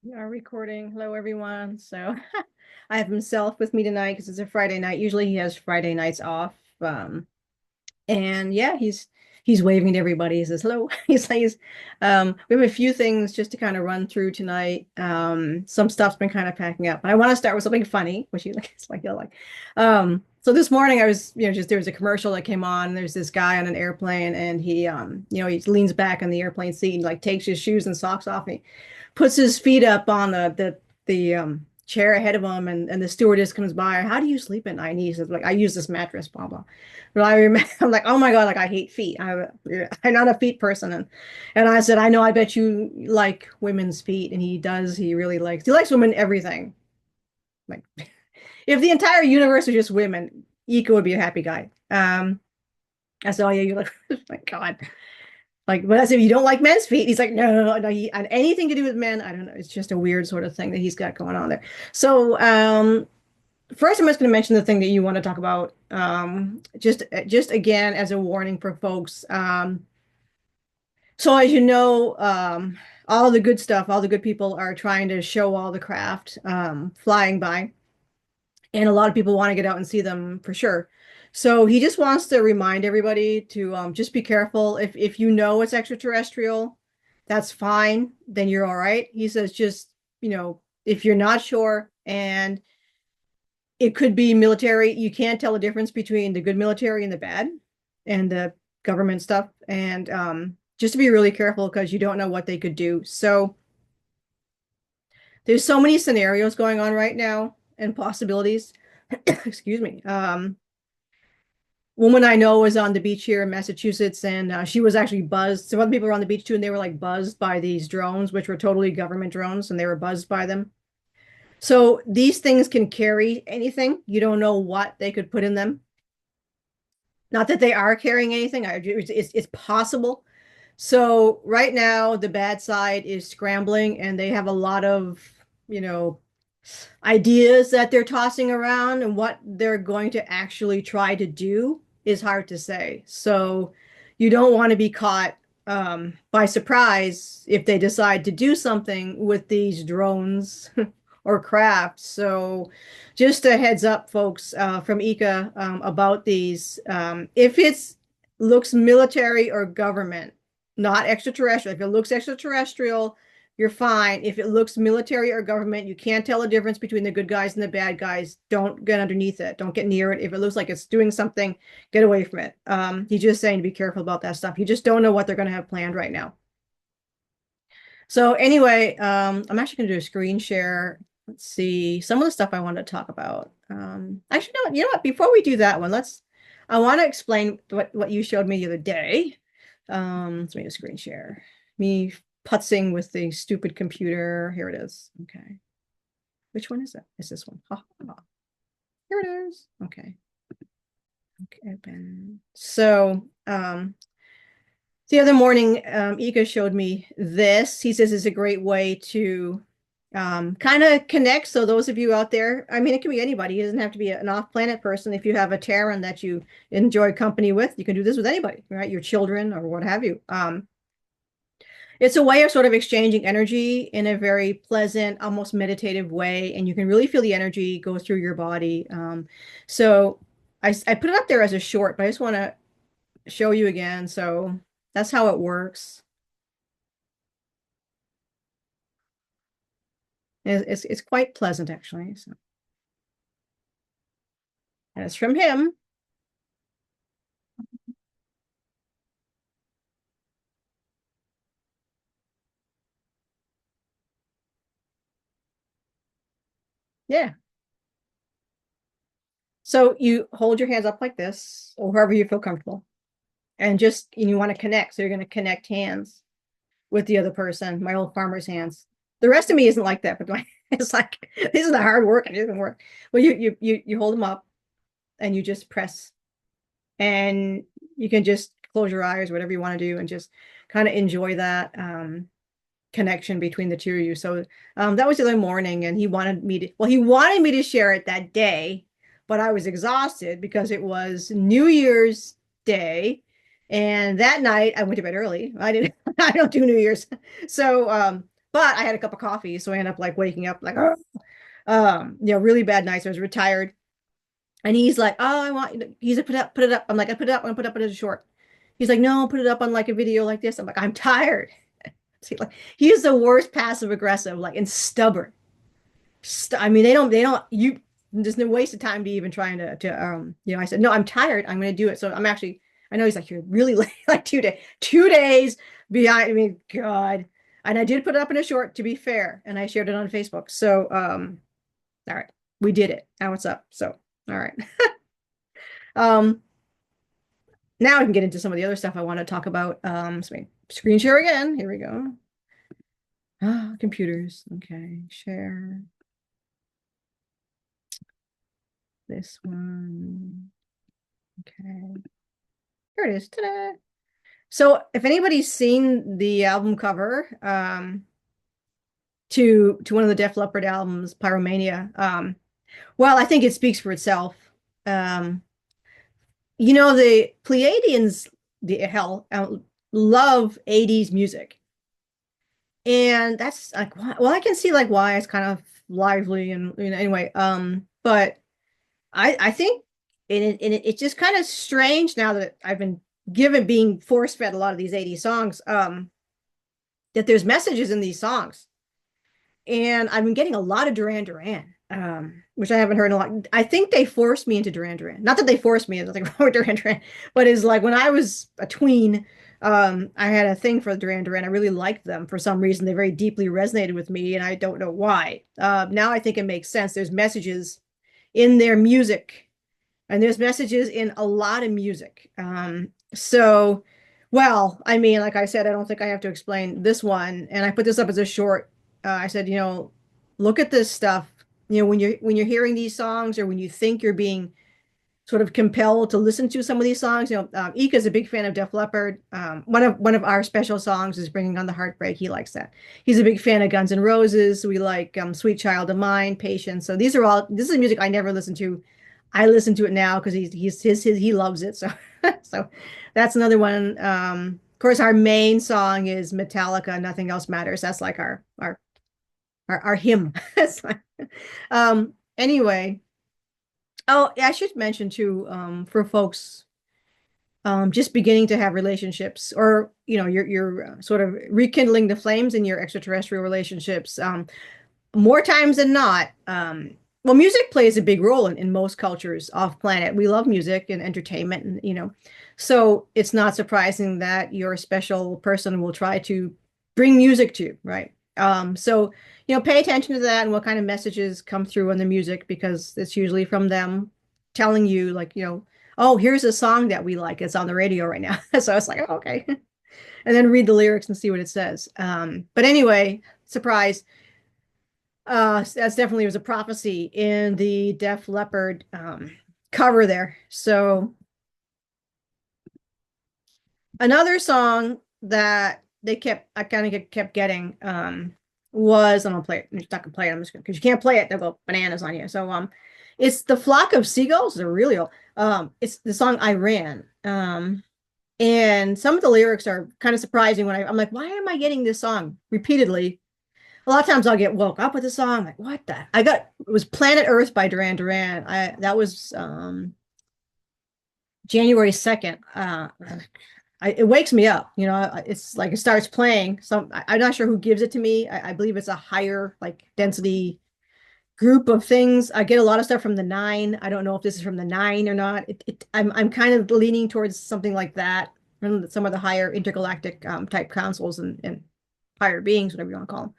We are recording. Hello, everyone. So I have himself with me tonight because it's a Friday night. Usually he has Friday nights off. And yeah, he's waving to everybody. He says hello. We have a few things just to kind of run through tonight. Some stuff's been kind of packing up. But I want to start with something funny, which you like, it's like you'll like. So this morning I was, just there was a commercial that came on. There's this guy on an airplane, and he leans back on the airplane seat and like takes his shoes and socks off, and he puts his feet up on the chair ahead of him, and the stewardess comes by. How do you sleep at night? And he says, like, I use this mattress, blah blah. But I remember, I'm like, oh my God, like I hate feet. I'm not a feet person, and I said, I know, I bet you like women's feet, and he does. He likes women everything. Like, if the entire universe was just women, Eeka would be a happy guy. I said, oh yeah, you like, oh my God. Like, but as if you don't like men's feet. He's like, no, and anything to do with men, I don't know. It's just a weird sort of thing that he's got going on there. So, first, I'm just going to mention the thing that you want to talk about. Just again, as a warning for folks. So as you know, all the good stuff, all the good people are trying to show all the craft, flying by. And a lot of people want to get out and see them for sure. So he just wants to remind everybody to just be careful. If you know it's extraterrestrial, that's fine. Then you're all right. He says just, if you're not sure and it could be military, you can't tell the difference between the good military and the bad and the government stuff. And just to be really careful because you don't know what they could do. So there's so many scenarios going on right now and possibilities. Excuse me. Woman I know was on the beach here in Massachusetts, and she was actually buzzed. Some other people were on the beach too, and they were like buzzed by these drones, which were totally government drones, and they were buzzed by them. So these things can carry anything. You don't know what they could put in them. Not that they are carrying anything. It's possible. So right now, the bad side is scrambling, and they have a lot of, you know, ideas that they're tossing around, and what they're going to actually try to do is hard to say. So you don't want to be caught by surprise if they decide to do something with these drones or craft. So just a heads up, folks, from Eeka, about these. If it's looks military or government, not extraterrestrial. If it looks extraterrestrial, you're fine. If it looks military or government, you can't tell the difference between the good guys and the bad guys. Don't get underneath it. Don't get near it. If it looks like it's doing something, get away from it. He's just saying to be careful about that stuff. You just don't know what they're going to have planned right now. So anyway, I'm actually going to do a screen share. Let's see some of the stuff I wanted to talk about. Actually, no, you know what? Before we do that one, I want to explain what you showed me the other day. Let's make a screen share. Me putzing with the stupid computer. Here it is. Okay. Which one is it? It's this one. Ha, ha. Here it is. Okay. Okay, open. So, the other morning, Eka showed me this. He says it's a great way to kind of connect. So those of you out there, I mean, it can be anybody. It doesn't have to be an off-planet person. If you have a Terran that you enjoy company with, you can do this with anybody, right? Your children or what have you. It's a way of sort of exchanging energy in a very pleasant, almost meditative way, and you can really feel the energy go through your body. So I put it up there as a short, but I just want to show you again. So that's how it works. It's quite pleasant actually. So, and it's from him. Yeah. So you hold your hands up like this, or wherever you feel comfortable, and you want to connect. So you're going to connect hands with the other person. My old farmer's hands. The rest of me isn't like that, but it's like this is the hard work. It doesn't work. Well, you hold them up and you just press, and you can just close your eyes, whatever you want to do, and just kind of enjoy that connection between the two of you. So that was the other morning, and he wanted me to share it that day, but I was exhausted because it was New Year's Day. And that night I went to bed early. I didn't, I don't do New Year's. So But I had a cup of coffee, so I ended up like waking up like, "Ugh." Really bad nights. I was retired. And he's like, "Oh, I want," he's like, put it up. I'm like, "I put it up, I'm gonna put it up as a short." He's like, "No, put it up on like a video like this." I'm like, "I'm tired." See, like, he's the worst passive aggressive, like, and stubborn. I mean, they don't, there's no waste of time to even trying I said, "No, I'm tired. I'm going to do it." So I'm actually, I know he's like, "You're really late," like 2 days behind. I mean, God. And I did put it up in a short, to be fair, and I shared it on Facebook. So, all right, we did it. Now it's up. So, all right. Um, Now I can get into some of the other stuff I want to talk about. So screen share again. Here we go. Ah, computers. Okay, share this one. Okay, here it is. Ta-da! So if anybody's seen the album cover, to one of the Def Leppard albums, Pyromania, well, I think it speaks for itself. Um, the Pleiadians, the Ahel, love 80s music. And that's like, well, I can see like why it's kind of lively and anyway. But I think it's just kind of strange now that I've been being force fed a lot of these 80s songs, that there's messages in these songs. And I've been getting a lot of Duran Duran, which I haven't heard in a lot. I think they forced me into Duran Duran. Not that they forced me, there's nothing wrong with Duran Duran, but it's like when I was a tween, I had a thing for Duran Duran. I really liked them for some reason. They very deeply resonated with me, and I don't know why. Now I think it makes sense. There's messages in their music, and there's messages in a lot of music. So, well, I mean, like I said, I don't think I have to explain this one. And I put this up as a short. I said, look at this stuff. When you're hearing these songs, or when you think you're being sort of compelled to listen to some of these songs. Eeka is a big fan of Def Leppard. One of our special songs is "Bringing on the Heartbreak." He likes that. He's a big fan of Guns N' Roses. We like "Sweet Child of Mine," "Patience." So this is music I never listened to. I listen to it now because he loves it. So so that's another one. Of course, our main song is Metallica, "Nothing Else Matters." That's like our hymn. Anyway. Oh, yeah, I should mention too, for folks just beginning to have relationships, or you're sort of rekindling the flames in your extraterrestrial relationships. More times than not, well, music plays a big role in most cultures off planet. We love music and entertainment, and so it's not surprising that your special person will try to bring music to you, right? So pay attention to that and what kind of messages come through on the music, because it's usually from them telling you, like, "Oh, here's a song that we like. It's on the radio right now." So it's like, "Oh, okay." And then read the lyrics and see what it says. But anyway, surprise. That's definitely was a prophecy in the Def Leppard cover there. So another song that I kind of kept getting, was, I'm gonna play it. I'm just not gonna play it. I'm just gonna, because you can't play it, they'll go bananas on you. So it's "The Flock of Seagulls." They're really old. It's the song "I Ran." And some of the lyrics are kind of surprising when I'm like, why am I getting this song repeatedly? A lot of times I'll get woke up with a song, like, what the? It was "Planet Earth" by Duran Duran. That was January 2nd. It wakes me up, it's like it starts playing. So I'm not sure who gives it to me. I believe it's a higher like density group of things. I get a lot of stuff from the Nine. I don't know if this is from the Nine or not. I'm kind of leaning towards something like that, and some of the higher intergalactic type councils and higher beings, whatever you want to call them.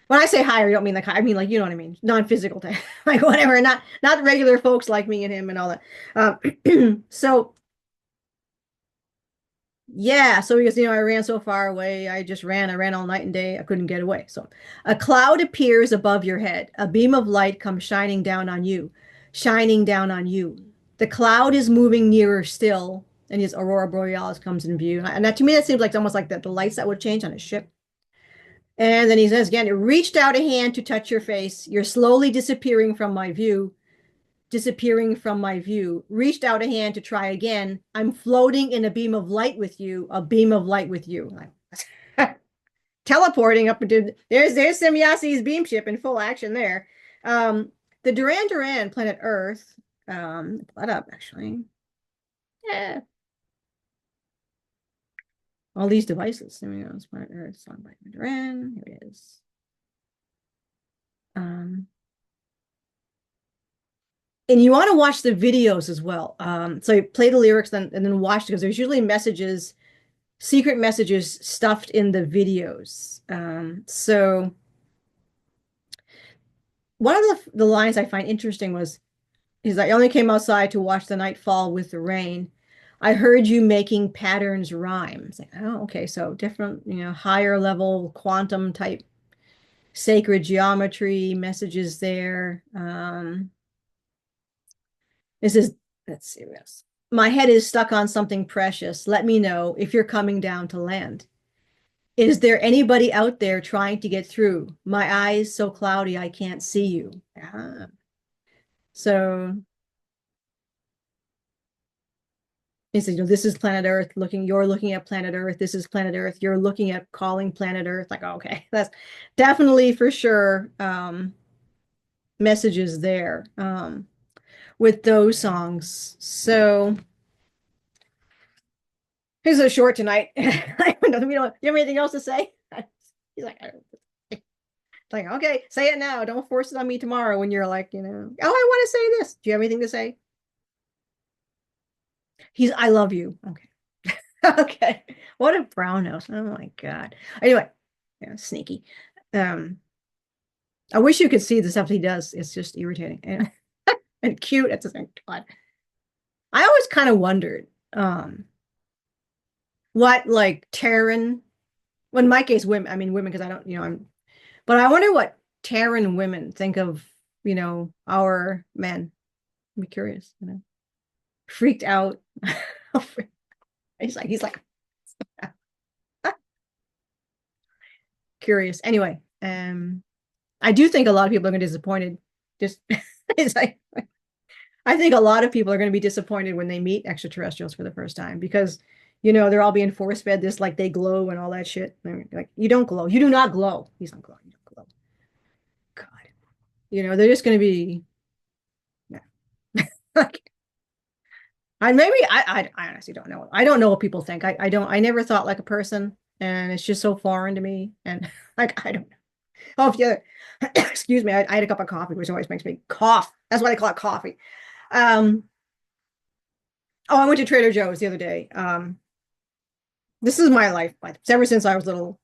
When I say higher, I don't mean like high. I mean, like, you know what I mean, non-physical type, like whatever, not regular folks like me and him and all that. So yeah, so because I ran so far away, I ran all night and day. I couldn't get away. So a cloud appears above your head. A beam of light comes shining down on you, shining down on you. The cloud is moving nearer still, and his aurora borealis comes in view. And that, to me, that seems like almost like the lights that would change on a ship. And then he says again, "It reached out a hand to touch your face. You're slowly disappearing from my view, disappearing from my view. Reached out a hand to try again. I'm floating in a beam of light with you, a beam of light with you." teleporting up into there's Semyasi's beam ship in full action there. The Duran planet Earth. Let up actually. Yeah. All these devices. There we go. It's planet Earth, song by Duran. Here it is. And you want to watch the videos as well. So you play the lyrics and then watch because there's usually messages, secret messages stuffed in the videos. So one of the lines I find interesting was, is I only came outside to watch the night fall with the rain. I heard you making patterns rhyme. It's like, oh, okay, so different, higher level quantum type sacred geometry messages there. This is, let's see what else. My head is stuck on something precious. Let me know if you're coming down to land. Is there anybody out there trying to get through? My eyes so cloudy I can't see you. So it's, this is planet Earth you're looking at planet Earth. This is planet Earth. You're looking at calling planet Earth. Like, okay, that's definitely for sure messages there with those songs. So here's a short tonight. I don't know, you have anything else to say? He's like, like, okay, say it now. Don't force it on me tomorrow when you're like, oh, I want to say this. Do you have anything to say? I love you. Okay. Okay. What a brown nose. Oh my God. Anyway, yeah, sneaky. I wish you could see the stuff he does. It's just irritating and cute at the same time. I always kind of wondered what like Terran, well, in my case, women, I mean women because I don't, but I wonder what Terran women think of, our men. I'm curious, freaked out. He's like curious. Anyway, I do think a lot of people are going to be disappointed. Just it's like I think a lot of people are going to be disappointed when they meet extraterrestrials for the first time because they're all being force fed this like they glow and all that shit. Like, you don't glow. You do not glow. He's not glowing. You don't glow. God. They're just going to be yeah. Like I honestly don't know. I don't know what people think. I never thought like a person and it's just so foreign to me. And like I don't know. Oh, yeah. Excuse me. I had a cup of coffee, which always makes me cough. That's why they call it coffee. Oh, I went to Trader Joe's the other day. This is my life. Ever since I was little,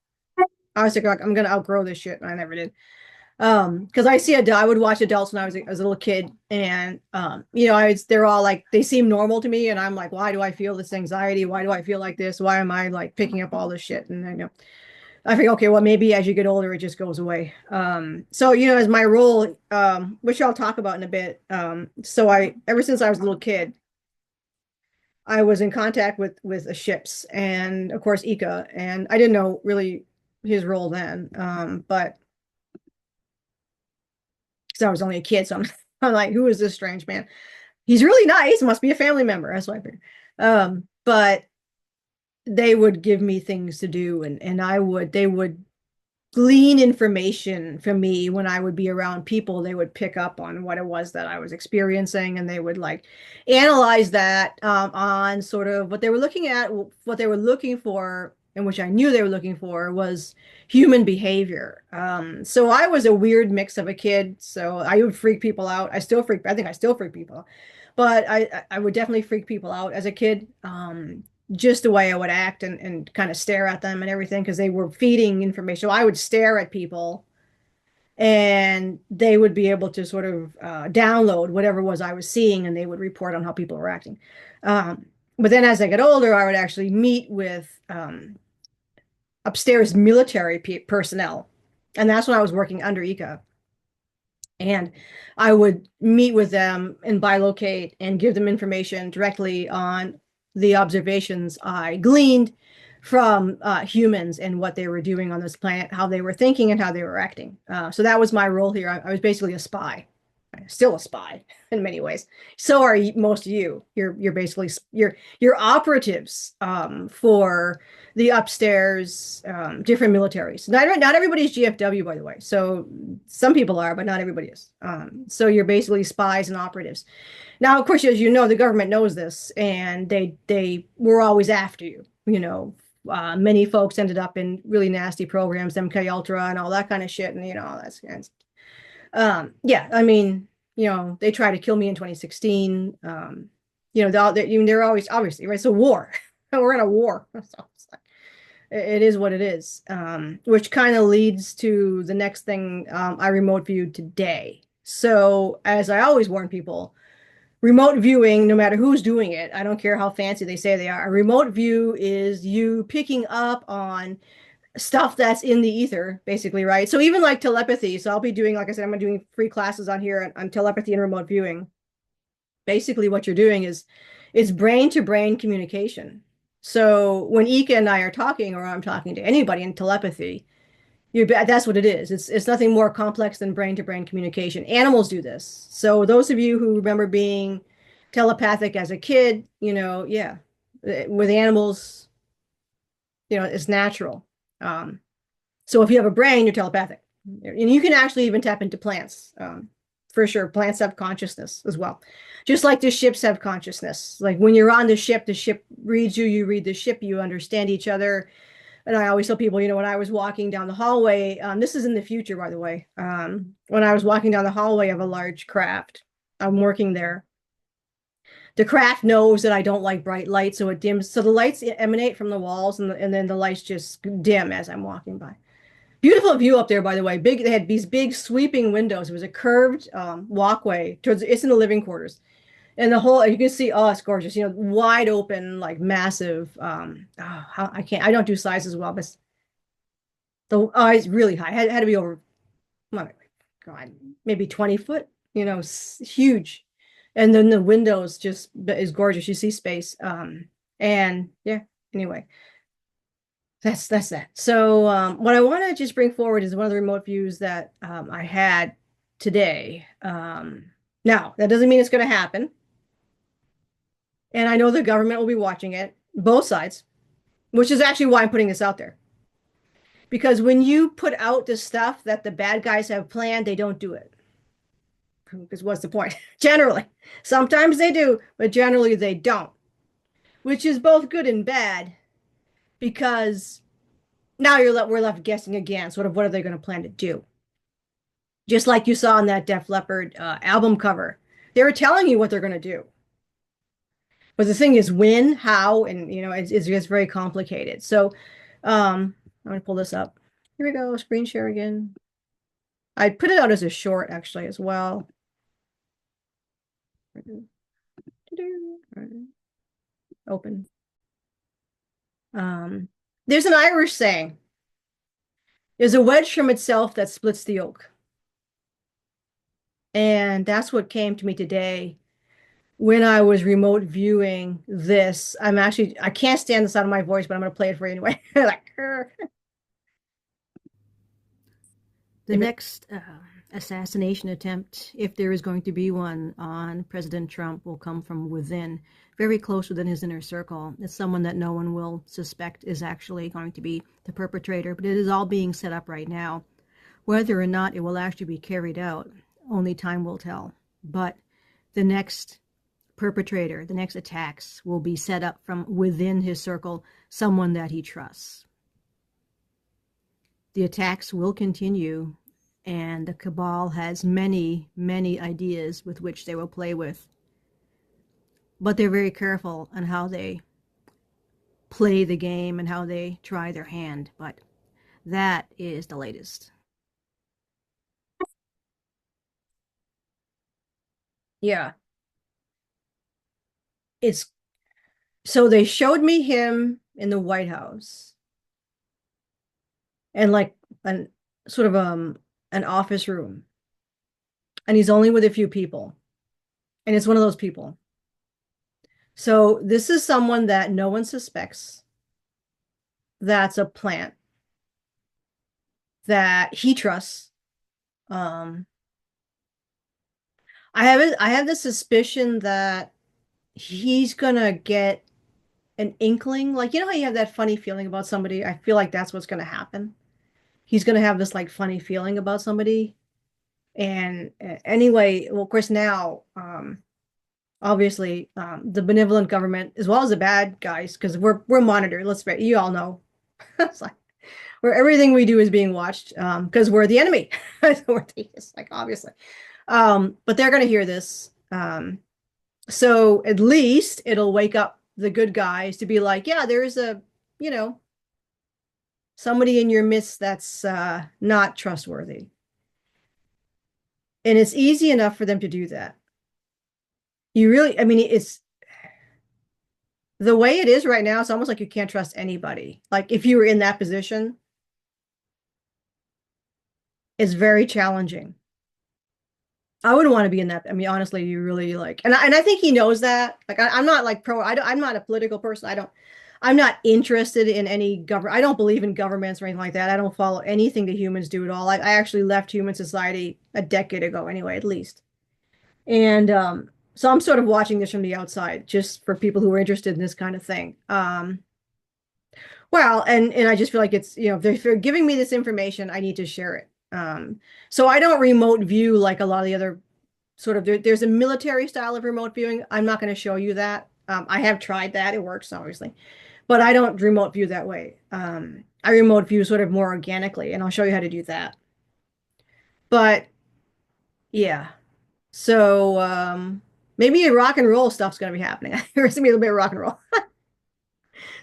I was like, I'm gonna outgrow this shit, and I never did. Because I would watch adults when I was a little kid, and they're all like, they seem normal to me, and I'm like, why do I feel this anxiety? Why do I feel like this? Why am I like picking up all this shit? And I think, okay, well, maybe as you get older, it just goes away. So, as my role, which I'll talk about in a bit. So ever since I was a little kid, I was in contact with the ships and of course Eeka, and I didn't know really his role then. But because I was only a kid, so I'm like, who is this strange man? He's really nice, must be a family member. That's what I figured. But they would give me things to do and they would glean information from me when I would be around people. They would pick up on what it was that I was experiencing, and they would like analyze that on sort of what they were looking at, what they were looking for, and which I knew they were looking for was human behavior. So I was a weird mix of a kid. So I would freak people out. I think I still freak people out, but I would definitely freak people out as a kid. Just the way I would act and kind of stare at them and everything because they were feeding information. So I would stare at people and they would be able to sort of download whatever it was I was seeing and they would report on how people were acting. But then as I get older, I would actually meet with upstairs military personnel. And that's when I was working under Eeka. And I would meet with them and bilocate and give them information directly on the observations I gleaned from humans and what they were doing on this planet, how they were thinking and how they were acting. So that was my role here. I was basically a spy. still a spy in many ways. So are most of you. You're basically you're operatives for the upstairs different militaries. Not everybody's GFW, by the way. So some people are, but not everybody is. So you're basically spies and operatives. Now, of course, as you know, the government knows this, and they were always after you. Many folks ended up in really nasty programs, MK Ultra and all that kind of shit, and that's yeah. I mean, they tried to kill me in 2016. They're always obviously right. So war, we're in a war. So it is what it is. Which kind of leads to the next thing I remote viewed today. So as I always warn people, remote viewing, no matter who's doing it, I don't care how fancy they say they are. A remote view is you picking up on stuff that's in the ether, basically, right? So even like telepathy. So I'll be doing, like I said, I'm doing free classes on here on telepathy and remote viewing. Basically, what you're doing is it's brain to brain communication. So when Eeka and I are talking, or I'm talking to anybody in telepathy, that's what it is. It's nothing more complex than brain to brain communication. Animals do this. So those of you who remember being telepathic as a kid, yeah, with animals, it's natural. So if you have a brain, you're telepathic. And you can actually even tap into plants. For sure. Plants have consciousness as well. Just like the ships have consciousness. Like when you're on the ship reads you, you read the ship, you understand each other. And I always tell people, when I was walking down the hallway, this is in the future, by the way. When I was walking down the hallway of a large craft, I'm working there. The craft knows that I don't like bright light, so it dims. So the lights emanate from the walls, and then the lights just dim as I'm walking by. Beautiful view up there, by the way. They had these big sweeping windows. It was a curved walkway it's in the living quarters. And the whole, you can see, oh, it's gorgeous, wide open, like massive. I don't do sizes well, but it's really high. Had to be over, oh my God, maybe 20 foot, huge. And then the windows just is gorgeous. You see space. And yeah, anyway. That's that. So what I want to just bring forward is one of the remote views that I had today. Now, that doesn't mean it's going to happen. And I know the government will be watching it, both sides, which is actually why I'm putting this out there. Because when you put out the stuff that the bad guys have planned, they don't do it. Because what's the point? Generally. Sometimes they do, but generally they don't. Which is both good and bad because now we're left guessing again, sort of what are they going to plan to do? Just like you saw in that Def Leppard album cover. They were telling you what they're going to do. But the thing is when, how, and it's just very complicated. So I'm going to pull this up. Here we go, screen share again. I put it out as a short actually as well. Open. There's an Irish saying, there's a wedge from itself that splits the oak. And that's what came to me today when I was remote viewing this. I can't stand the sound of my voice, but I'm going to play it for you anyway. Like, The next assassination attempt, if there is going to be one on President Trump, will come from within, very close within his inner circle. It's someone that no one will suspect is actually going to be the perpetrator, but it is all being set up right now. Whether or not it will actually be carried out, only time will tell. But the next perpetrator, the next attacks will be set up from within his circle, someone that he trusts. The attacks will continue, and the cabal has many, many ideas with which they will play with. But they're very careful on how they play the game and how they try their hand. But that is the latest. yeah, it's so they showed me him in the White House and like an sort of an office room, and he's only with a few people, and it's one of those people. So this is someone that no one suspects. That's a plant that he trusts. Um, I have the suspicion that he's gonna get an inkling. Like, you know how you have that funny feeling about somebody? I feel like that's what's gonna happen. He's gonna have this like funny feeling about somebody. And anyway, well, of course now, obviously, the benevolent government as well as the bad guys, because we're monitored. Let's be, you all know, it's like where everything we do is being watched, because we're the enemy. It's like obviously, but they're gonna hear this, so at least it'll wake up the good guys to be like, yeah, there's a, you know, somebody in your midst that's not trustworthy, and it's easy enough for them to do that. You really, I mean, it's the way it is right now, it's almost like you can't trust anybody. Like if you were in that position, it's very challenging. I wouldn't want to be in that. I mean, honestly, you really like, and I think he knows that. Like, I'm not like pro. I'm not a political person. I'm not interested in any government. I don't believe in governments or anything like that. I don't follow anything that humans do at all. I actually left human society a decade ago, anyway, at least. And so I'm sort of watching this from the outside, just for people who are interested in this kind of thing. Well, and I just feel like it's, if they're giving me this information, I need to share it. So I don't remote view like a lot of the other sort of, there's a military style of remote viewing. I'm not going to show you that. I have tried that. It works, obviously, but I don't remote view that way. I remote view sort of more organically, and I'll show you how to do that. But yeah, so maybe rock and roll stuff's going to be happening. There's going to be a little bit of rock and roll.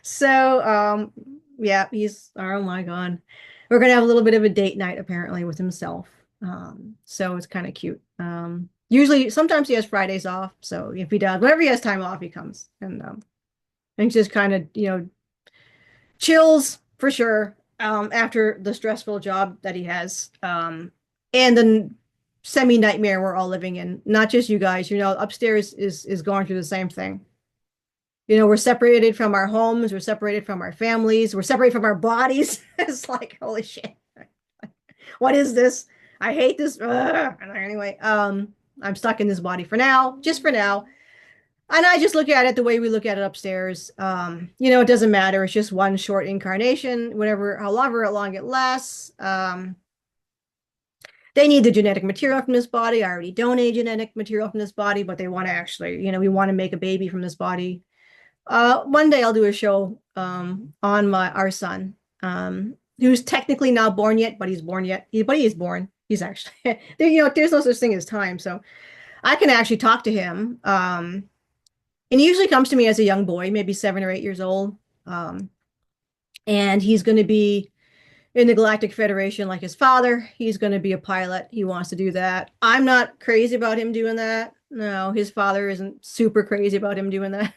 So, yeah, oh my God. We're gonna have a little bit of a date night apparently with himself. So it's kind of cute. Usually, sometimes he has Fridays off. So if he does, whenever he has time off, he comes and just kind of, chills for sure. After the stressful job that he has, and the semi nightmare we're all living in. Not just you guys, upstairs is going through the same thing. We're separated from our homes, we're separated from our families, we're separated from our bodies. It's like, holy shit. What is this? I hate this. Ugh. Anyway, I'm stuck in this body for now, just for now. And I just look at it the way we look at it upstairs. It doesn't matter. It's just one short incarnation, however long it lasts. They need the genetic material from this body. I already donated genetic material from this body, but they want to actually, we want to make a baby from this body. One day I'll do a show on our son, who's technically not born yet, but he's born yet. But he is born. He's actually there's no such thing as time, so I can actually talk to him. And he usually comes to me as a young boy, maybe 7 or 8 years old. And he's going to be in the Galactic Federation like his father. He's going to be a pilot. He wants to do that. I'm not crazy about him doing that. No, his father isn't super crazy about him doing that.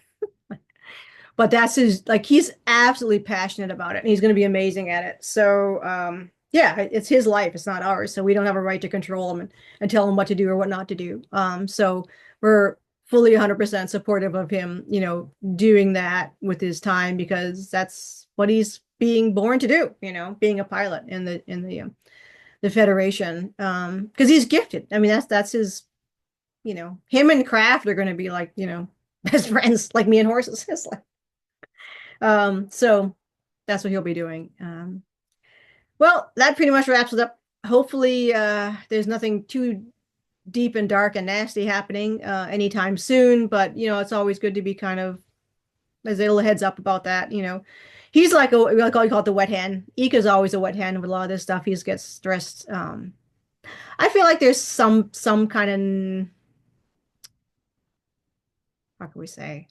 But that's he's absolutely passionate about it, and he's going to be amazing at it. So, yeah, it's his life. It's not ours. So we don't have a right to control him and tell him what to do or what not to do. So we're fully 100% supportive of him, doing that with his time, because that's what he's being born to do, being a pilot in the Federation. Because he's gifted. I mean, that's his, him and Kraft are going to be like, best friends, like me and horses. It's like, so that's what he'll be doing. Well, that pretty much wraps it up. Hopefully, there's nothing too deep and dark and nasty happening anytime soon, but it's always good to be kind of as a little heads up about that. He's like we call it the wet hen. Eeka's always a wet hen with a lot of this stuff. He just gets stressed. I feel like there's some kind of, how can we say?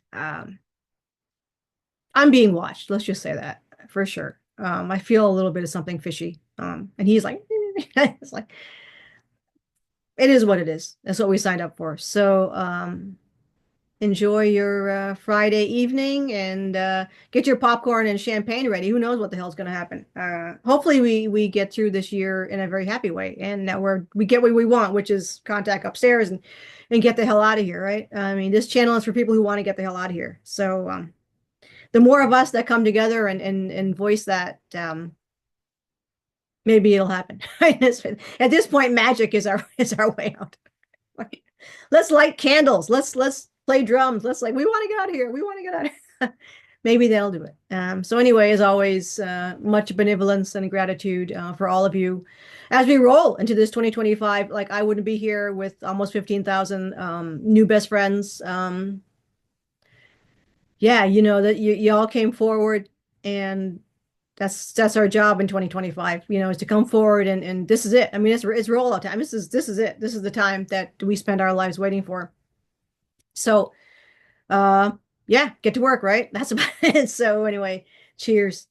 I'm being watched. Let's just say that for sure. I feel a little bit of something fishy. And he's like, it's like, it is what it is. That's what we signed up for. So, enjoy your Friday evening, and get your popcorn and champagne ready. Who knows what the hell's going to happen? Hopefully we get through this year in a very happy way, and that we get what we want, which is contact upstairs and get the hell out of here, right? I mean, this channel is for people who want to get the hell out of here. So, the more of us that come together and voice that, maybe it'll happen. At this point, magic is our way out. Let's light candles. Let's play drums. Let's like we want to get out of here. We want to get out of here. Maybe they'll do it. So anyway, as always, much benevolence and gratitude for all of you as we roll into this 2025. Like I wouldn't be here with almost 15,000 new best friends. Yeah, you know that you all came forward, and that's our job in 2025, is to come forward, and this is it. I mean, it's rollout time. This is it. This is the time that we spend our lives waiting for. So, uh, yeah, get to work, right? That's about it. So anyway, cheers.